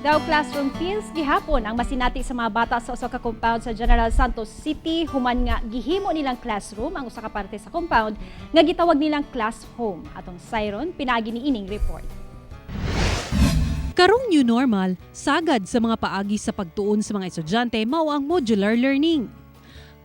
Daw classroom feels gihapon ang masinati sa mga bata sa usa ka compound sa General Santos City human nga gihimo nilang classroom ang usa ka parte sa compound nga gitawag nilang class home. Atong Siron pinaagi ni ining report. Karong new normal, sagad sa mga paagi sa pagtuon sa mga estudyante mao ang modular learning.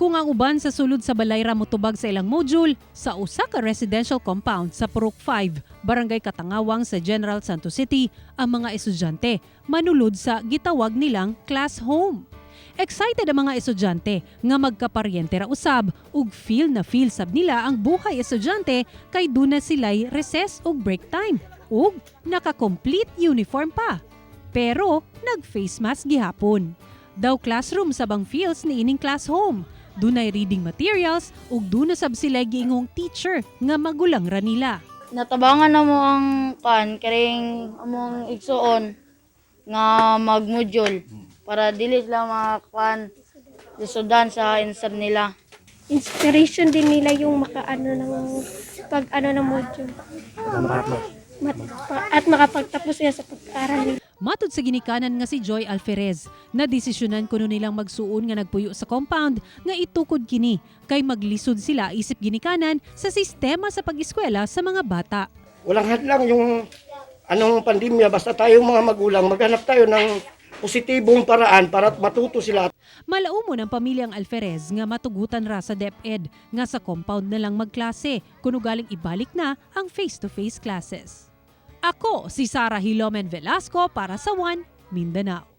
Kung ang uban sa sulod sa balay ra motubag sa ilang module sa usa ka residential compound sa Purok 5, Barangay Katangawang sa General Santos City, ang mga estudyante manulod sa gitawag nilang class home. Excited ang mga estudyante nga magkaparyente ra usab ug feel sab nila ang buhay estudyante kay duna sila'y recess ug break time ug naka-complete uniform pa. Pero nag-face mask gihapon. Daw classroom sabang feels ni ining class home. Dunay reading materials ug duna sab sila giingong teacher nga magulang ra nila. Natabangan na mo ang karing among igsuon nga mag-module para dili sila makakuan lisudan sa answer nila. Inspiration din nila yung makaano ng ng module. At makapagtapos sila sa pag-aaral. Matud sa ginikanan nga si Joy Alferez, na desisyonan kuno nilang magsuon nga nagpuyo sa compound nga itukod kini kay maglisod sila isip ginikanan sa sistema sa pag-eskwela sa mga bata. Walang hadlang yung pandemya, basta tayong mga magulang maghanap tayo ng positibong paraan para matuto sila. Malaumon ang pamilyang Alferez nga matugutan ra sa DepEd nga sa compound na lang magklase kuno galing ibalik na ang face-to-face classes. Ako si Sarah Hilomen Velasco para sa One Mindanao.